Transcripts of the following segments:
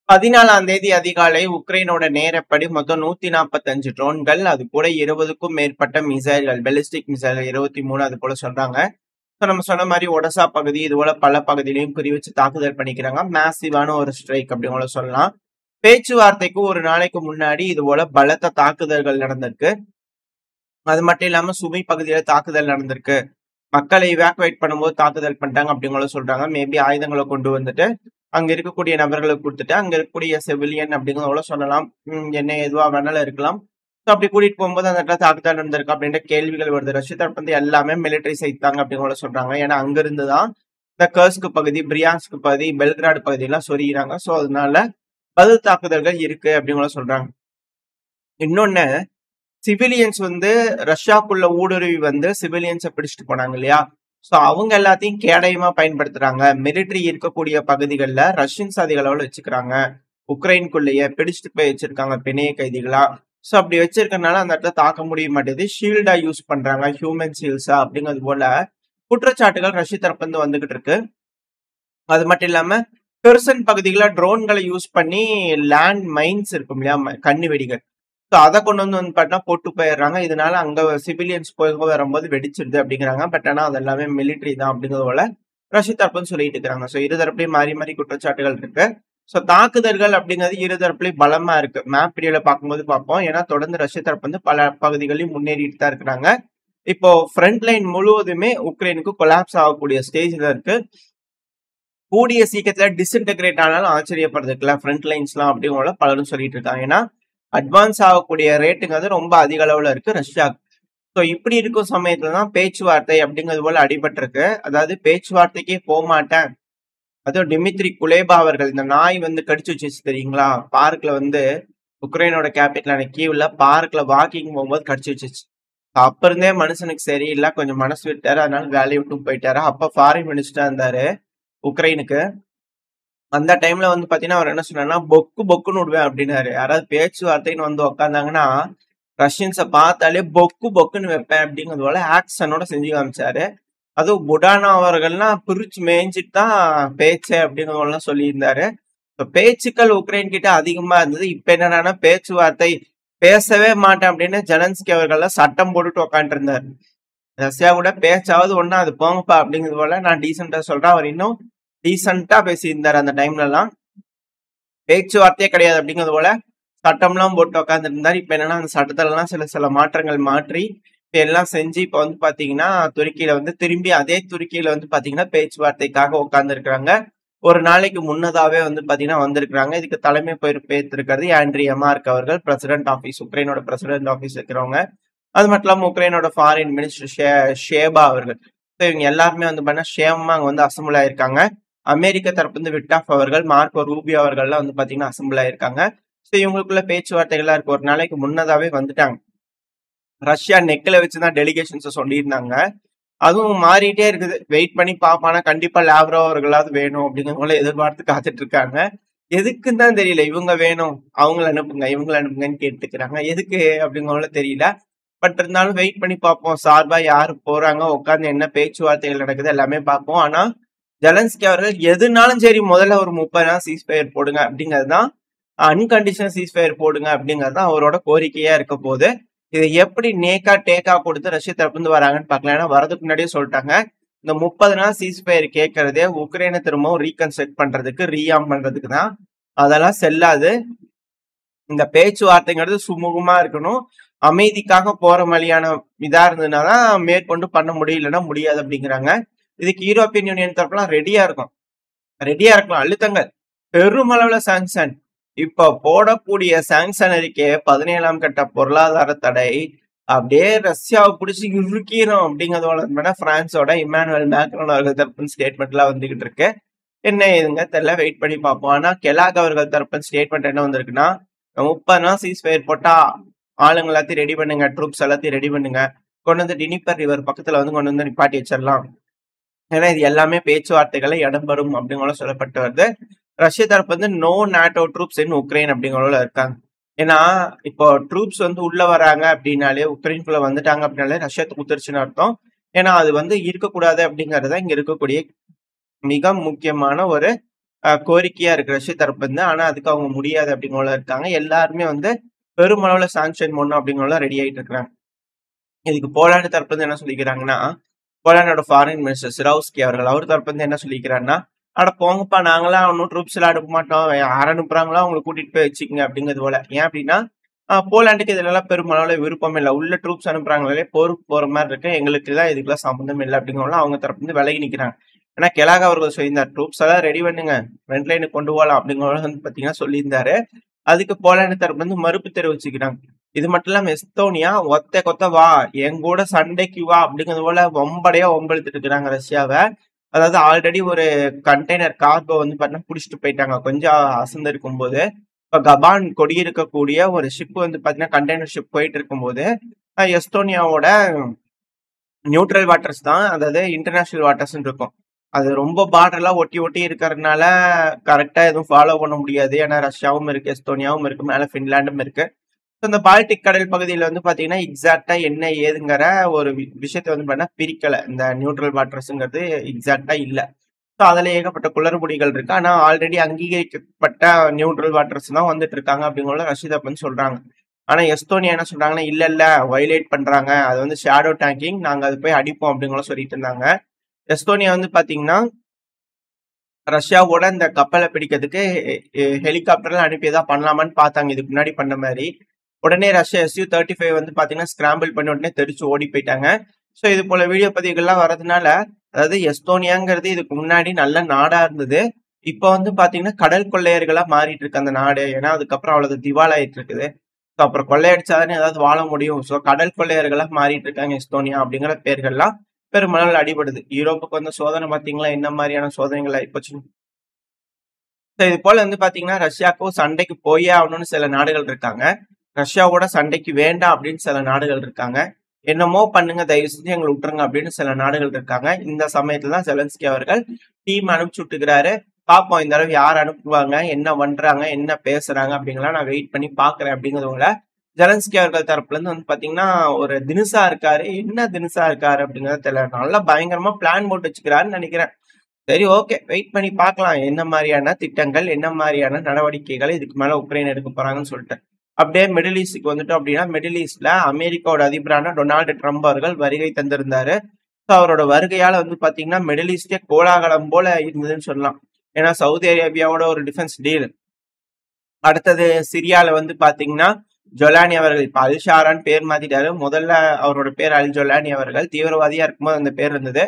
14ஆம் தேதி அதிகாலை உக்ரைனோட நேரப்படி மொத்தம் 145 ட்ரோன்கள், அது கூட 20க்கும் மேற்பட்ட மிசைல்கள், பெலிஸ்டிக் மிசைல்கள் 23 அது போல சொல்றாங்க. நம்ம சொன்ன மாதிரி ஒடசா பகுதி இது போல பல பகுதியிலையும் குறி வச்சு தாக்குதல் பண்ணிக்கிறாங்க. மேசிவான ஒரு ஸ்ட்ரைக் அப்படின்னு கூட சொல்லலாம். பேச்சுவார்த்தைக்கு ஒரு நாளைக்கு முன்னாடி இது போல பலத்த தாக்குதல்கள் நடந்திருக்கு. அது மட்டும் இல்லாம சுமி பகுதியில தாக்குதல் நடந்திருக்கு. மக்களை இவாக்குவேட் பண்ணும்போது தாக்குதல் பண்ணிட்டாங்க அப்படிங்கிற சொல்றாங்க. மேபி ஆயுதங்களை கொண்டு வந்துட்டு அங்க இருக்கக்கூடிய நபர்களுக்கு கொடுத்துட்டு அங்க இருக்கக்கூடிய செவிலியன் அப்படிங்கிறத சொல்லலாம். என்ன எதுவா வேணாலும் இருக்கலாம். ஸோ அப்படி கூட்டிட்டு போகும்போது அந்த இடத்துல தாக்குதல் நடந்திருக்கு அப்படின்ற கேள்விகள் வருது. ரஷ்ய தரப்பு வந்து எல்லாமே மிலிட்டரி செய்தாங்க அப்படிங்கிற சொல்றாங்க. ஏன்னா அங்கிருந்து தான் இந்த கர்ஸ்க் பகுதி, பிரியான்ஸ்க் பகுதி, பெல்கிராடு பகுதியெல்லாம் சொரிகிறாங்க. ஸோ அதனால பதில் தாக்குதல்கள் இருக்கு அப்படிங்கிற சொல்றாங்க. இன்னொன்னு, சிவிலியன்ஸ் வந்து ரஷ்யாக்குள்ள ஊடுருவி வந்து சிவிலியன்ஸை பிடிச்சிட்டு போனாங்க இல்லையா? ஸோ அவங்க எல்லாத்தையும் கேடயமா பயன்படுத்துறாங்க. மிலிட்டரி இருக்கக்கூடிய பகுதிகளில் ரஷ்யன்ஸ் அதிக அளவில் வச்சுக்கிறாங்க. உக்ரைனுக்குள்ளேயே பிடிச்சிட்டு போய் வச்சிருக்காங்க பிணைய கைதிகளா. ஸோ அப்படி வச்சிருக்கனால அந்த இடத்துல தாக்க முடிய மாட்டேது. ஷீல்டா யூஸ் பண்றாங்க, ஹியூமன் ஷீல்ட்ஸா அப்படிங்கிறது போல குற்றச்சாட்டுகள் ரஷ்ய தரப்பு வந்து வந்துகிட்டு இருக்கு. அது மட்டும் இல்லாம பெர்சன் பகுதிகளில் ட்ரோன்களை யூஸ் பண்ணி லேண்ட் மைன்ஸ் இருக்கும் இல்லையா, கண்ணு வெடிகள், ஸோ அதை கொண்டு வந்து பார்த்தா போட்டு போயிடுறாங்க. இதனால அங்க சிவிலியன்ஸ் போய் வரும்போது வெடிச்சிருது அப்படிங்கிறாங்க. பட் ஆனால் அது எல்லாமே மிலிட்ரி தான் அப்படிங்கிறது போல ரஷ்ய தரப்புன்னு சொல்லிட்டு இருக்கிறாங்க. ஸோ இருதரப்புலையும் மாறி மாறி குற்றச்சாட்டுகள் இருக்கு. ஸோ தாக்குதல்கள் அப்படிங்கிறது இருதரப்புலையும் பலமா இருக்கு. மேப் வீடியோல பார்க்கும்போது பார்ப்போம். ஏன்னா தொடர்ந்து ரஷ்ய தரப்பு வந்து பல பகுதிகளையும் முன்னேறிட்டு தான் இருக்கிறாங்க. இப்போ ஃப்ரண்ட் லைன் முழுவதுமே உக்ரைனுக்கு கொலாப்ஸ் ஆகக்கூடிய ஸ்டேஜ்ல இருக்கு. கூடிய சீக்கிரத்துல டிஸ்இன்டகிரேட் ஆனாலும் ஆச்சரியப்படுறதுக்குல ஃப்ரண்ட் லைன்ஸ்லாம் அப்படிங்கிற பலரும் சொல்லிட்டு இருக்காங்க. ஏன்னா அட்வான்ஸ் ஆகக்கூடிய ரேட்டுங்கிறது ரொம்ப அதிக அளவுல இருக்கு ரஷ்யாவுக்கு. ஸோ இப்படி இருக்கும் சமயத்துல தான் பேச்சுவார்த்தை அப்படிங்கிறது போல அடிபட்டிருக்கு. அதாவது பேச்சுவார்த்தைக்கே போக மாட்டேன். அதுவும் டிமித்ரி குலேபா அவர்கள், இந்த நாய் வந்து கடிச்சு வச்சு தெரியுங்களா, பார்க்ல வந்து உக்ரைனோட கேபிட்டலான கீவ்ல பார்க்ல வாக்கிங் போகும்போது கடிச்சு வச்சிச்சு. அப்ப இருந்தே மனுஷனுக்கு சரியில்லை, கொஞ்சம் மனசு விட்டாரு. அதனால வேலையை விட்டு போயிட்டாரு. அப்ப ஃபாரின் மினிஸ்டரா இருந்தாரு உக்ரைனுக்கு. அந்த டைம்ல வந்து பாத்தீங்கன்னா அவர் என்ன சொன்னாருன்னா, பொக்கு பொக்குன்னு விடுவேன் அப்படின்னாரு. யாராவது பேச்சுவார்த்தைன்னு வந்து உக்காந்தாங்கன்னா ரஷ்யன்ஸை பார்த்தாலே பொக்கு பொக்குன்னு வைப்பேன் அப்படிங்கிறது போல ஆக்ஷனோட செஞ்சு காமிச்சாரு. அதுவும் புடானா அவர்கள்லாம் பிரிச்சு மேய்ஞ்சிட்டு தான் பேச்சு அப்படிங்கிறதெல்லாம் சொல்லியிருந்தாரு. இப்போ பேச்சுக்கள் உக்ரைன் கிட்ட அதிகமா இருந்தது. இப்ப என்னன்னா பேச்சுவார்த்தை பேசவே மாட்டேன் அப்படின்னு ஜெலன்ஸ்கி அவர்கள்லாம் சட்டம் போட்டுட்டு உக்காந்துட்டு இருந்தாரு. ரஷ்யா கூட பேச்சாவது ஒண்ணா அது போங்கப்பா அப்படிங்கிறது போல நான் டீசெண்டா சொல்றேன். அவர் இன்னும் டீசெண்டா பேசியிருந்தாரு அந்த டைம்ல எல்லாம். பேச்சுவார்த்தையே கிடையாது அப்படிங்கிறது போல சட்டம்லாம் போட்டு உட்காந்துட்டு இருந்தாரு. இப்ப என்னன்னா அந்த சட்டத்துல எல்லாம் சில மாற்றங்கள் மாற்றி எல்லாம் செஞ்சு இப்ப வந்து பாத்தீங்கன்னா துருக்கியில வந்து திரும்பி அதே துருக்கியில வந்து பாத்தீங்கன்னா பேச்சுவார்த்தைக்காக உட்கார்ந்து இருக்கிறாங்க. ஒரு நாளைக்கு முன்னதாவே வந்து பாத்தீங்கன்னா வந்திருக்கிறாங்க. இதுக்கு தலைமை பொறுப்பேற்றிருக்கிறது ஆண்ட்ரி எமார்க் அவர்கள், பிரசிடென்ட் ஆபீஸ், உக்ரைனோட பிரசிடென்ட் ஆபீஸ் இருக்கிறவங்க. அது மட்டும் இல்லாம உக்ரைனோட ஃபாரின் மினிஸ்டர் ஷேபா அவர்கள். இவங்க எல்லாருமே வந்து பாத்தீங்கன்னா ஷேமா அங்க வந்து அசம்பிள் ஆயிருக்காங்க. அமெரிக்க தரப்பு வந்து விட்டாஃப் அவர்கள், மார்க்கோ ரூபியோ அவர்கள்லாம் வந்து பாத்தீங்கன்னா அசம்பிள் ஆயிருக்காங்க. ஸோ இவங்களுக்குள்ள பேச்சுவார்த்தைகள்லாம் இருக்கு. ஒரு நாளைக்கு முன்னதாவே வந்துட்டாங்க. ரஷ்யா நெக்ல வச்சுதான் டெலிகேஷன்ஸை சொல்லியிருந்தாங்க. அதுவும் மாறிட்டே இருக்குது. வெயிட் பண்ணி பார்ப்பானா கண்டிப்பா லாவ்ரோ அவர்களாவது வேணும் அப்படிங்கிறவங்கள எதிர்பார்த்து காத்துட்டு இருக்காங்க. எதுக்குன்னு தான் தெரியல. இவங்க வேணும், அவங்கள அனுப்புங்க, இவங்களை அனுப்புங்கன்னு கேட்டுக்கிறாங்க. எதுக்கு அப்படிங்கிறவங்கள தெரியல. பட் இருந்தாலும் வெயிட் பண்ணி பார்ப்போம். சார்பா யாரு போறாங்க, உட்காந்து என்ன பேச்சுவார்த்தைகள் நடக்குது எல்லாமே பார்ப்போம். ஆனா ஜெலன்ஸ்கி அவர்கள் எதுனாலும் சரி முதல்ல ஒரு 30 நாள் சீஸ்ஃபயர் போடுங்க அப்படிங்கிறது தான், அன்கண்டிஷனல் சீஸ்ஃபயர் போடுங்க அப்படிங்கிறது தான் அவரோட கோரிக்கையா இருக்க போது. இதை எப்படி நேக்கா டேக்கா கொடுத்து ரஷ்ய தரப்பு இருந்து வராங்கன்னு பார்க்கலாம். ஏன்னா வரதுக்கு முன்னாடியே சொல்லிட்டாங்க, இந்த 30 நாள் சீஸ்ஃபயர் கேட்கறதே உக்ரைனை திரும்பவும் ரீகன்ஸ்ட்ரக்ட் பண்றதுக்கு, ரீஆர்ம் பண்றதுக்கு தான். அதெல்லாம் செல்லாது. இந்த பேச்சுவார்த்தைங்கிறது சுமூகமா இருக்கணும். அமைதிக்காக போற வழியான இதா இருந்ததுன்னா தான் மேற்கொண்டு பண்ண முடியும், இல்லைன்னா முடியாது அப்படிங்கிறாங்க. இதுக்கு யூரோப்பியன் யூனியன் தரப்புலாம் ரெடியா இருக்கும், ரெடியா இருக்கலாம். அழுத்தங்கள் பெருமளவுல சாங்ஷன். இப்ப போடக்கூடிய சாங்ஷன் அறிக்கை 17ஆம் கட்ட பொருளாதார தடை அப்படியே ரஷ்யாவை பிடிச்சி இறுக்கணும் அப்படிங்கிறதோட பிரான்ஸோட இமானுவேல் மேக்ரோன் அவர்கள் தரப்பு ஸ்டேட்மெண்ட் எல்லாம் வந்துகிட்டு இருக்கு. என்ன ஏதுங்க தெரியல, வெயிட் பண்ணி பார்ப்போம். ஆனா கெலாக் அவர்கள் தரப்பு ஸ்டேட்மெண்ட் என்ன வந்திருக்குன்னா, 30 நாள் சீஸ்ஃபயர் போட்டா ஆளுங்க எல்லாத்தையும் ரெடி பண்ணுங்க, ட்ரூப்ஸ் எல்லாத்தையும் ரெடி பண்ணுங்க, கொண்டு வந்து டினிப்பர் ரிவர் பக்கத்துல வந்து கொண்டு வந்து நிப்பாட்டி வச்சிடலாம். ஏன்னா இது எல்லாமே பேச்சுவார்த்தைகளை இடம்பெறும் அப்படிங்கிற சொல்லப்பட்டு வருது. ரஷ்ய தரப்பு வந்து நோ நாட்டோ ட்ரூப்ஸ் இன் உக்ரைன் அப்படிங்கிறவங்கள இருக்காங்க. ஏன்னா இப்போ ட்ரூப்ஸ் வந்து உள்ள வராங்க அப்படின்னாலே, உக்ரைனுக்குள்ள வந்துட்டாங்க அப்படின்னாலே ரஷ்யா தூத்துருச்சுன்னு அர்த்தம். ஏன்னா அது வந்து இருக்கக்கூடாது அப்படிங்கறத இங்க இருக்கக்கூடிய மிக முக்கியமான ஒரு கோரிக்கையா இருக்கு ரஷ்ய தரப்பு இருந்து. ஆனா அதுக்கு அவங்க முடியாது அப்படிங்கிற இருக்காங்க. எல்லாருமே வந்து பெருமளவுல சாங்ஷன் பண்ணணும் அப்படிங்கிற ரெடி ஆயிட்டு இருக்காங்க. இதுக்கு போலாந்து தரப்பு இருந்து என்ன சொல்லிக்கிறாங்கன்னா, போலாண்டோட ஃபாரின் மினிஸ்டர் சிராவ்ஸ்கி அவர்கள் அவர் தரப்பு இருந்து என்ன சொல்லிக்கிறாருன்னா, அட போங்கப்பா நாங்களாம் ஒன்றும் ட்ரூப்ஸ் எல்லாம் அனுப்ப மாட்டோம். யார் அனுப்புறாங்களோ அவங்களை கூட்டிட்டு போய் வச்சுக்கோங்க அப்படிங்கிறது போல. ஏன் அப்படின்னா போலாண்டுக்கு இதுலலாம் பெருமளவுல விருப்பம் இல்லை. உள்ள ட்ரூப்ஸ் அனுப்புறாங்களே போருக்கு போற மாதிரி இருக்கு. எங்களுக்கு தான் இதுக்கெல்லாம் சம்மந்தம் இல்லை அப்படிங்கிறவங்க அவங்க தரப்பு இருந்து விலகி நிக்கிறாங்க. ஏன்னா கெலாக் அவர்கள் சொல்லியிருந்தார், ட்ரூப்ஸ் எல்லாம் ரெடி பண்ணுங்க, ஃப்ரண்ட் லைனுக்கு கொண்டு போகலாம் அப்படிங்கிற வந்து பாத்தீங்கன்னா சொல்லியிருந்தாரு. அதுக்கு போலாண்டு தரப்பு வந்து மறுப்பு தெரிவிச்சுக்கிறாங்க. இது மட்டும் இல்லாம எஸ்தோனியா ஒத்த கொத்த வா என் கூட சண்டைக்கு வா அப்படிங்கிறது போல வம்படையா வம்பெழுத்துட்டு இருக்கிறாங்க ரஷ்யாவை. அதாவது ஆல்ரெடி ஒரு கண்டெய்னர் கார்கோ வந்து பாத்தீங்கன்னா புடிச்சிட்டு போயிட்டாங்க கொஞ்சம் அசந்து இருக்கும் போது. இப்ப கபான் கொடி இருக்கக்கூடிய ஒரு ஷிப் வந்து பாத்தீங்கன்னா கண்டெய்னர் ஷிப் போயிட்டு இருக்கும்போது எஸ்தோனியாவோட நியூட்ரல் வாட்டர்ஸ் தான், அதாவது இன்டர்நேஷனல் வாட்டர்ஸ் இருக்கும். அது ரொம்ப பார்டர்லாம் ஒட்டி ஒட்டி இருக்கிறதுனால கரெக்டா எதுவும் ஃபாலோ பண்ண முடியாது. ஏன்னா ரஷ்யாவும் இருக்கு, எஸ்தோனியாவும் இருக்கு, மேல பின்லாண்டும் இருக்கு. இந்த பால்டிக் கடல் பகுதியில வந்து பாத்தீங்கன்னா எக்ஸாக்டா என்ன ஏதுங்கிற ஒரு விஷயத்த வந்து பண்ணா பிரிக்கல. இந்த நியூட்ரல் வாட்டர்ஸ்ங்கிறது எக்ஸாக்டா இல்ல. ஸோ அதுல ஏகப்பட்ட குளறுபடிகள் இருக்கு. ஆனா ஆல்ரெடி அங்கீகரிக்கப்பட்ட நியூட்ரல் வாட்டர்ஸ் தான் வந்துட்டு இருக்காங்க அப்படிங்கிற ரஷ்யா வந்து சொல்றாங்க. ஆனா எஸ்தோனியா என்ன சொல்றாங்கன்னா, இல்ல வயலேட் பண்றாங்க, அது வந்து ஷேடோ டேங்கிங், நாங்க அது போய் அடிப்போம் அப்படிங்கிற சொல்லிட்டு இருந்தாங்க. எஸ்தோனியா வந்து பாத்தீங்கன்னா ரஷ்யாவோட இந்த கப்பலை பிடிக்கிறதுக்கு ஹெலிகாப்டர்ல அனுப்பி ஏதாவது பண்ணலாமான்னு பார்த்தாங்க இதுக்கு முன்னாடி பண்ண மாதிரி. உடனே ரஷ்யா Su-35 வந்து பாத்தீங்கன்னா ஸ்கிராம்பிள் பண்ணி உடனே தெரிச்சு ஓடி போயிட்டாங்க. ஸோ இது போல வீடியோ பதிவுகள்லாம் வர்றதுனால, அதாவது எஸ்தோனியாங்கிறது இதுக்கு முன்னாடி நல்ல நாடா இருந்தது. இப்போ வந்து பாத்தீங்கன்னா கடல் கொள்ளையர்களா மாறிட்டு இருக்கு அந்த நாடு. ஏன்னா அதுக்கப்புறம் அவ்வளவு திவாலாயிட்டு இருக்குது. ஸோ அப்புறம் கொள்ளையடிச்சாதானே ஏதாவது வாழ முடியும். ஸோ கடல் கொள்ளையர்களா மாறிட்டு இருக்காங்க எஸ்தோனியா அப்படிங்கிற பேர்கள்லாம் பெருமளவில் அடிபடுது. யூரோப்புக்கு வந்து சோதனை பாத்தீங்களா என்ன மாதிரியான சோதனைகள் ஆயிப்போச்சு. இது போல வந்து பாத்தீங்கன்னா ரஷ்யாவுக்கும் சண்டைக்கு போயே ஆகணும்னு சில நாடுகள் இருக்காங்க. ரஷ்யாவோட சண்டைக்கு வேண்டாம் அப்படின்னு சில நாடுகள் இருக்காங்க. என்னமோ பண்ணுங்க தயவு செஞ்சு எங்களை விட்டுருங்க அப்படின்னு சில நாடுகள் இருக்காங்க. இந்த சமயத்துல தான் ஜெலன்ஸ்கி அவர்கள் டீம் அனுப்பிச்சு விட்டுக்கிறாரு. பார்ப்போம் இந்த தடவை யார் அனுப்புவாங்க, என்ன பண்றாங்க, என்ன பேசுறாங்க அப்படிங்கலாம் நான் வெயிட் பண்ணி பாக்குறேன் அப்படிங்கிறதுல ஜெலன்ஸ்கி அவர்கள் தரப்புல இருந்து வந்து பாத்தீங்கன்னா ஒரு தினுசா இருக்காரு. என்ன தினுசா இருக்காரு அப்படிங்கறது தெரியல. நல்லா பயங்கரமா பிளான் போட்டு வச்சுக்கிறாருன்னு நினைக்கிறேன். சரி, ஓகே, வெயிட் பண்ணி பார்க்கலாம் என்ன மாதிரியான திட்டங்கள், என்ன மாதிரியான நடவடிக்கைகள் இதுக்கு மேல உக்ரைன் எடுக்க போறாங்கன்னு சொல்லிட்டு. அப்படியே மிடில் ஈஸ்டுக்கு வந்துட்டோம் அப்படின்னா, மிடில் ஈஸ்ட்ல அமெரிக்காவோட அதிபரான டொனால்டு ட்ரம்ப் அவர்கள் வருகை தந்திருந்தாரு. ஸோ அவரோட வருகையால வந்து பாத்தீங்கன்னா மிடில் ஈஸ்டே கோலாகலம் போல இருந்ததுன்னு சொல்லலாம். ஏன்னா சவுதி அரேபியாவோட ஒரு டிஃபென்ஸ் டீல். அடுத்தது சிரியால வந்து பாத்தீங்கன்னா ஜொலானி அவர்கள் இப்ப அல்ஷாரான்னு பேர் மாத்திட்டாரு. முதல்ல அவரோட பேர் அல் ஜொலானி அவர்கள். தீவிரவாதியா இருக்கும்போது அந்த பேர் இருந்தது.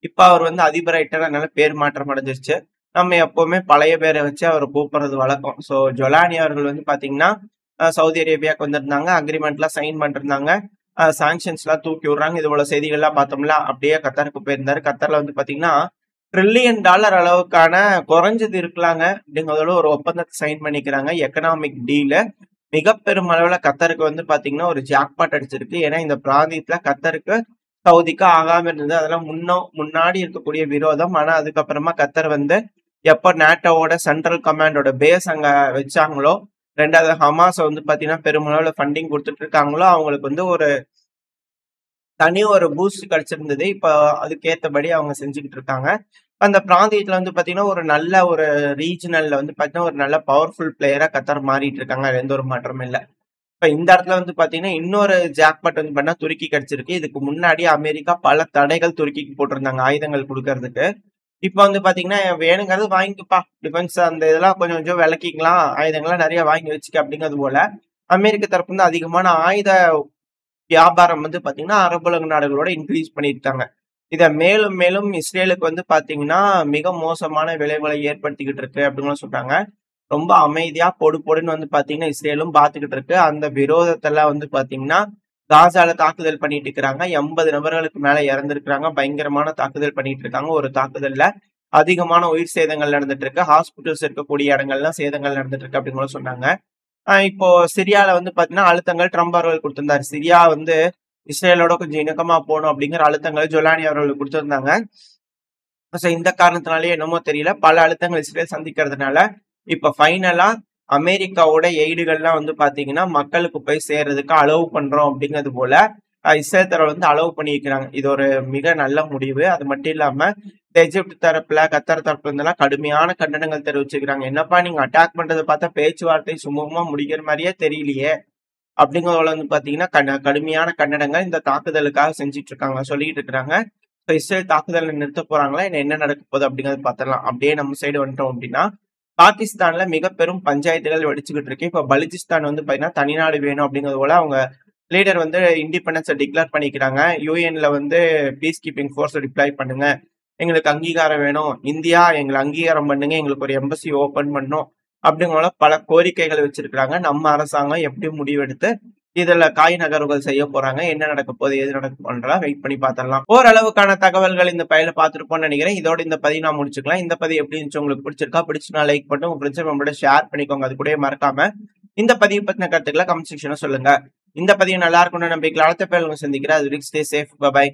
இப்ப அவர் வந்து அதிபராயிட்டார், அதனால பேர் மாற்றம் அடைஞ்சிருச்சு. நம்ம எப்பவுமே பழைய பேரை வச்சு அவரை கூப்பிடுறது வழக்கம். ஸோ ஜொலானி அவர்கள் வந்து பாத்தீங்கன்னா சவுதி அரேபியாவுக்கு வந்திருந்தாங்க. அக்ரிமெண்ட்லாம் சைன் பண்ணிருந்தாங்க. சாங்ஷன்ஸ் எல்லாம் தூக்கி விடுறாங்க. இது போல செய்திகள்லாம் பார்த்தோம்ல. அப்படியே கத்தாருக்கு போயிருந்தாரு. கத்தார்ல வந்து பாத்தீங்கன்னா $1 trillion அளவுக்கான குறைஞ்சது இருக்கலாங்க அப்படிங்கிறதோட ஒரு ஒப்பந்தத்தை சைன் பண்ணிக்கிறாங்க. எக்கனாமிக் டீல மிக பெரும் அளவுல கத்தருக்கு வந்து பாத்தீங்கன்னா ஒரு ஜாக்பாட் அடிச்சிருக்கு. ஏன்னா இந்த பிராந்தியத்துல கத்தருக்கு சவுதிக்கு ஆகாம இருந்தது. அதெல்லாம் முன்னாடி இருக்கக்கூடிய விரோதம். ஆனா அதுக்கப்புறமா கத்தர் வந்து எப்ப நேட்டோவோட சென்ட்ரல் கமாண்டோட பேஸ் அங்க வச்சாங்களோ, ரெண்டாவது ஹமாஸ வந்து பாத்தீங்கன்னா பெருமளவுல ஃபண்டிங் கொடுத்துட்டு இருக்காங்களோ, அவங்களுக்கு வந்து ஒரு தனி ஒரு பூஸ்ட் கிடைச்சிருந்தது. இப்ப அதுக்கேத்தபடி அவங்க செஞ்சுக்கிட்டு இருக்காங்க. அந்த பிராந்தியத்துல வந்து பாத்தீங்கன்னா ஒரு நல்ல ஒரு ரீஜனல்ல வந்து பாத்தீங்கன்னா ஒரு நல்ல பவர்ஃபுல் பிளேயரா கத்தார் மாறிட்டு இருக்காங்க. அதுல எந்த ஒரு மாற்றமும் இல்ல. இப்ப இந்த இடத்துல வந்து பாத்தீங்கன்னா இன்னொரு ஜாக்பாட் வந்து பண்ணா துருக்கி கிடைச்சிருக்கு. இதுக்கு முன்னாடி அமெரிக்கா பல தடைகள் துருக்கிக்கு போட்டிருந்தாங்க ஆயுதங்கள் கொடுக்கறதுக்கு. இப்ப வந்து பாத்தீங்கன்னா வேணுங்கிறது வாங்கிக்கப்பா, டிஃபென்ஸ் அந்த இதெல்லாம் கொஞ்சம் கொஞ்சம் விளக்கிக்கலாம், ஆயுதங்கள்லாம் நிறைய வாங்கி வச்சுக்க அப்படிங்கிறது போல அமெரிக்க தரப்பு வந்து அதிகமான ஆயுத வியாபாரம் வந்து பாத்தீங்கன்னா அரபுலக நாடுகளோட இன்க்ரீஸ் பண்ணியிருக்காங்க. இத மேலும் மேலும் இஸ்ரேலுக்கு வந்து பாத்தீங்கன்னா மிக மோசமான விளைவுகளை ஏற்படுத்திக்கிட்டு இருக்கு அப்படின்னு சொல்றாங்க. ரொம்ப அமைதியா பொடு பொடுன்னு வந்து பாத்தீங்கன்னா இஸ்ரேலும் பாத்துக்கிட்டு இருக்கு. அந்த விரோதத்தெல்லாம் வந்து பாத்தீங்கன்னா காசால தாக்குதல் பண்ணிட்டு இருக்கிறாங்க. 80 நபர்களுக்கு மேல இறந்திருக்கிறாங்க. பயங்கரமான தாக்குதல் பண்ணிட்டு இருக்காங்க. ஒரு தாக்குதல்ல அதிகமான உயிர் சேதங்கள் நடந்துட்டு இருக்கு. ஹாஸ்பிட்டல்ஸ் இருக்கக்கூடிய இடங்கள்லாம் சேதங்கள் நடந்துட்டு இருக்கு அப்படின்னு சொன்னாங்க. இப்போ சிரியால வந்து பாத்தீங்கன்னா அழுத்தங்கள் ட்ரம்ப் அவர்கள் கொடுத்திருந்தாரு. சிரியா வந்து இஸ்ரேலோட கொஞ்சம் இணக்கமா போகணும் அப்படிங்கிற அழுத்தங்களை ஜொலானி அவர்கள் கொடுத்திருந்தாங்க. இந்த காரணத்தினாலே என்னமோ தெரியல, பல அழுத்தங்கள் இஸ்ரேல் சந்திக்கிறதுனால இப்ப ஃபைனலா அமெரிக்காவோட எய்டுகள்லாம் வந்து பாத்தீங்கன்னா மக்களுக்கு போய் சேர்றதுக்கு அலோவ் பண்றோம் அப்படிங்கிறது போல இஸ்ரேல் தரப்புல வந்து அலோவ் பண்ணியிருக்கிறாங்க. இது ஒரு மிக நல்ல முடிவு. அது மட்டும் இல்லாம இந்த எஜிப்ட் தரப்புல, கத்தார் தரப்புல இருந்தெல்லாம் கடுமையான கண்டனங்கள் தெரிவிச்சிருக்காங்க. என்னப்பா நீங்க அட்டாக் பண்றத பார்த்தா பேச்சுவார்த்தை சுமூகமா முடிக்கிற மாரியே தெரியலையே! அப்படிங்கிறதுல வந்து பார்த்தீங்கன்னா, கடுமையான கண்டனங்கள் இந்த தாக்குதலுக்காக செஞ்சுட்டு இருக்காங்க. சொல்லிட்டு இருக்கிறாங்க. இப்ப இஸ்ரேல் தாக்குதல நிறுத்தப் போறாங்களா? இல்ல என்ன நடக்க போகுது அப்படிங்கிறத பார்த்துடலாம். அப்படியே நம்ம சைடு வந்துட்டோம் அப்படின்னா, பாகிஸ்தான்ல மிக பெரும் பஞ்சாயத்துகள் வெடிச்சுக்கிட்டு இருக்கு. இப்ப பலுச்சிஸ்தான் வந்து பார்த்தீங்கன்னா, தனிநாடு வேணும் அப்படிங்கிறது போல அவங்க லீடர் வந்து இண்டிபெண்டன்ஸ டிக்ளேர் பண்ணிக்கிறாங்க. யுஎன்ல வந்து பீஸ் கீப்பிங் ஃபோர்ஸ டிப்ளாய் பண்ணுங்க. எங்களுக்கு அங்கீகாரம் வேணும். இந்தியா எங்கள அங்கீகாரம் பண்ணுங்க. எங்களுக்கு ஒரு எம்பசி ஓப்பன் பண்ணணும். அப்படிங்கிற பல கோரிக்கைகள் வச்சிருக்கிறாங்க. நம்ம அரசாங்கம் எப்படி முடிவெடுத்து இதுல காய் நகர்வுகள் செய்ய போறாங்க. என்ன நடக்க போகுது? ஏது நடக்க போகுதுன்றலாம் வெயிட் பண்ணி பார்த்துடலாம். ஓரளவுக்கான தகவல்கள் இந்த பதிவுல பார்த்திருப்போம்னு நினைக்கிறேன். இதோட இந்த பதிவு நான் முடிச்சுக்கலாம். இந்த பதிவு எப்படி இருந்துச்சு? உங்களுக்கு பிடிச்சிருக்கா? பிடிச்சுனா லைக் பண்ணிட்டு உங்க ஃப்ரெண்ட்ஸ் நம்மளோட ஷேர் பண்ணிக்கோங்க. அது கூடவே மறக்காம இந்த பதிவு பத்தின கருத்துக்களை கமெண்ட் செக்ஷன்ல சொல்லுங்க. இந்த பதிவு நல்லா இருக்கும்னு நம்பிக்கையில அடுத்த பேர் சந்திக்கிறேன். அது வரைக்கும் ஸ்டே சேஃப். பை.